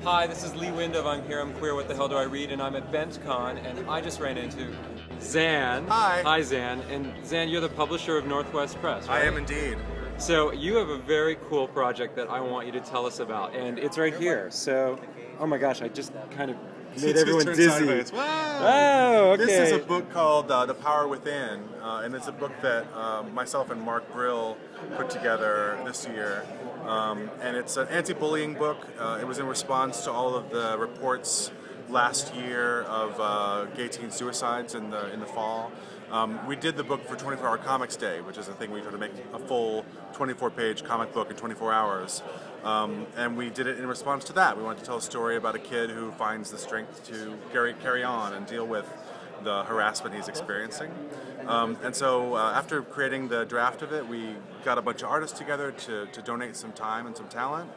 Hi, this is Lee Wind of I'm Here, I'm Queer, What the Hell Do I Read? And I'm at BentCon, and I just ran into Zan. Hi. Hi, Zan. And Zan, you're the publisher of Northwest Press, right? I am indeed. So you have a very cool project that I want you to tell us about, and it's right here. So, oh my gosh, I just kind of made everyone Turn dizzy. sideways. Wow. Oh, okay. This is a book called The Power Within, and it's a book that myself and Mark Brill put together this year. And it's an anti-bullying book. It was in response to all of the reports last year of gay teen suicides in the fall. We did the book for 24 Hour Comics Day, which is a thing we try to make a full 24-page comic book in 24 hours. And we did it in response to that. We wanted to tell a story about a kid who finds the strength to carry on and deal with the harassment he's experiencing. And so after creating the draft of it, we got a bunch of artists together to donate some time and some talent,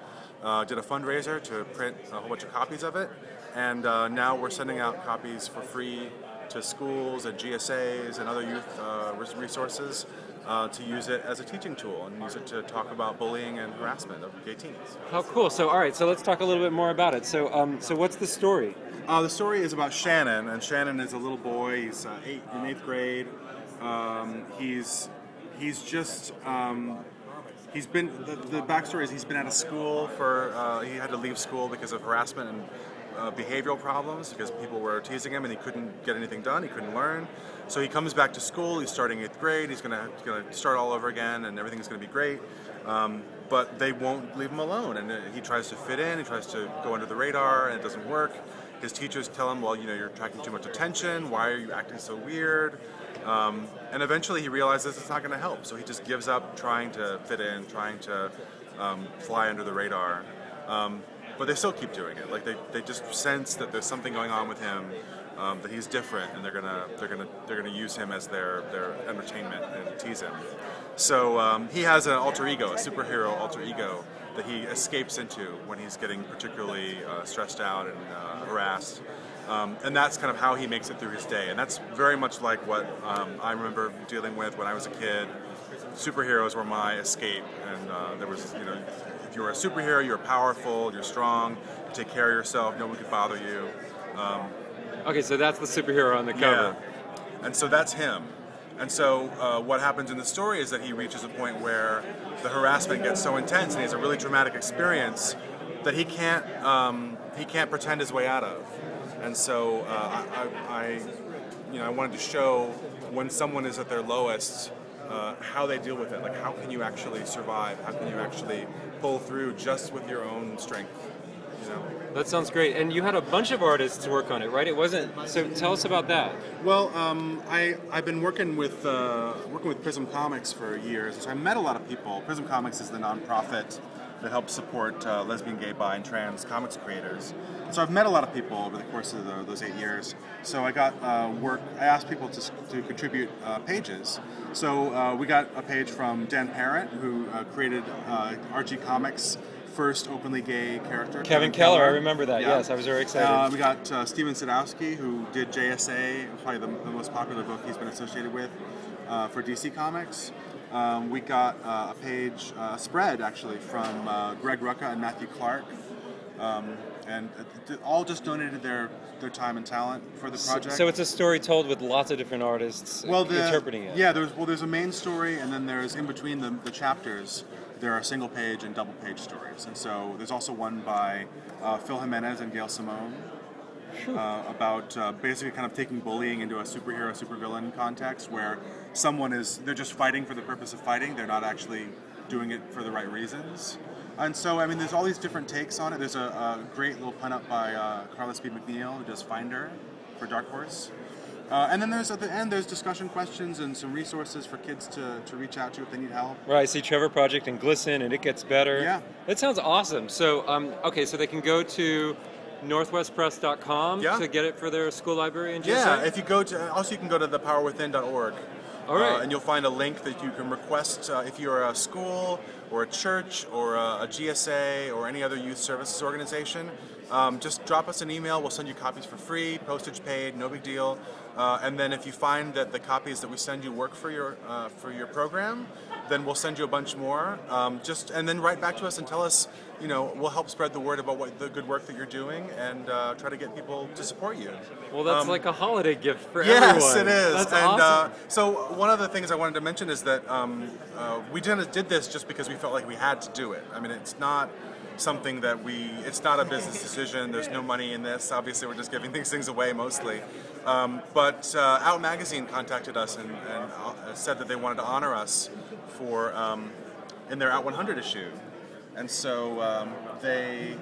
did a fundraiser to print a whole bunch of copies of it, and now we're sending out copies for free to schools and GSAs and other youth resources to use it as a teaching tool and use it to talk about bullying and harassment of gay teens. How cool. So, all right, so let's talk a little bit more about it. So, so what's the story? The story is about Shannon, and Shannon is a little boy. He's in eighth grade. He's just he's been the backstory is he's been out of school for he had to leave school because of harassment and behavioral problems because people were teasing him and he couldn't get anything done. He couldn't learn. So he comes back to school. He's starting eighth grade. He's gonna start all over again, and everything's gonna be great. But they won't leave him alone, and he tries to fit in. He tries to go under the radar, and it doesn't work. His teachers tell him, well, you know, you're attracting too much attention. Why are you acting so weird? And eventually he realizes it's not going to help. So he just gives up trying to fit in, trying to fly under the radar. But they still keep doing it. Like they just sense that there's something going on with him, that he's different, and they're gonna use him as their entertainment and tease him. So he has an alter ego, a superhero alter ego that he escapes into when he's getting particularly stressed out and harassed. And that's kind of how he makes it through his day. And that's very much like what I remember dealing with when I was a kid. Superheroes were my escape, and there was, you know, if you were a superhero, you're powerful, you're strong, you take care of yourself, no one could bother you. Okay, so that's the superhero on the cover. Yeah. And so that's him. And so what happens in the story is that he reaches a point where the harassment gets so intense and he has a really traumatic experience that he can't pretend his way out of. And so I wanted to show when someone is at their lowest, how they deal with it. Like, how can you actually survive? How can you actually pull through just with your own strength? You know? That sounds great. And you had a bunch of artists work on it, right? It wasn't. So tell us about that. Well, I've been working with Prism Comics for years. So I met a lot of people. Prism Comics is the nonprofit that helps support lesbian, gay, bi, and trans comics creators. So I've met a lot of people over the course of those 8 years. So I got work. I asked people to contribute pages. So we got a page from Dan Parent, who created RG Comics' first openly gay character. Kevin Keller, I remember that. Yeah. Yes, I was very excited. We got Steven Sadowski, who did JSA, probably the most popular book he's been associated with for DC Comics. We got a page, a spread actually, from Greg Rucka and Matthew Clark, and all just donated their time and talent for the project. So it's a story told with lots of different artists interpreting it. Yeah, there's a main story, and then there's in between the chapters, there are single page and double page stories. And so there's also one by Phil Jimenez and Gail Simone. About basically kind of taking bullying into a superhero, supervillain context where they're just fighting for the purpose of fighting, they're not actually doing it for the right reasons. And so, I mean, there's all these different takes on it. There's a great little pun-up by Carlos B. McNeil, who does Finder for Dark Horse. And then at the end, there's discussion questions and some resources for kids to reach out to if they need help. Right, I see Trevor Project and Glisten, and It Gets Better. Yeah. That sounds awesome. So, okay, so they can go to northwestpress.com to get it for their school library and GSA? Yeah, if you go to, also you can go to thepowerwithin.org. All right. And you'll find a link that you can request if you're a school or a church or a GSA or any other youth services organization. Just drop us an email. We'll send you copies for free, postage paid, no big deal. And then if you find that the copies that we send you work for your program, then we'll send you a bunch more. And then write back to us and tell us, you know, we'll help spread the word about what the good work that you're doing, and try to get people to support you. Well, that's like a holiday gift for everyone. Yes, it is. That's and awesome. so one of the things I wanted to mention is that we did this just because we felt like we had to do it. I mean, it's not something that it's not a business decision. There's no money in this. Obviously, we're just giving these things away mostly. But Out Magazine contacted us and said that they wanted to honor us for in their Out 100 issue. And so they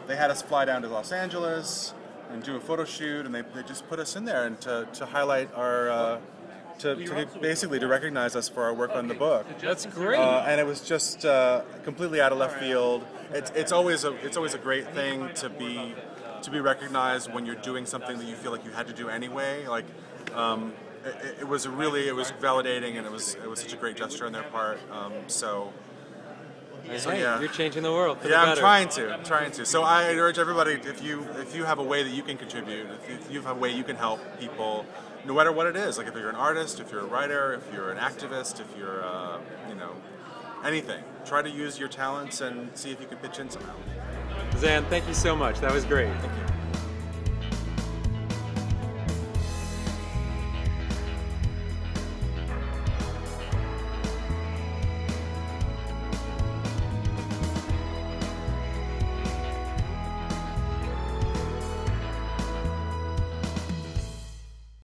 had us fly down to Los Angeles and do a photo shoot, and they just put us in there and to highlight our to basically to recognize us for our work on the book. That's great. And it was just completely out of left field. It's always a great thing to be recognized when you're doing something that you feel like you had to do anyway. Like it was validating, and it was such a great gesture on their part. So yeah, you're changing the world for the I'm better. trying to. So I urge everybody, if you have a way that you can contribute, if you have a way you can help people, no matter what it is, like if you're an artist, if you're a writer, if you're an activist, if you're anything, try to use your talents and see if you can pitch in somehow. Zan, thank you so much. That was great. Thank you.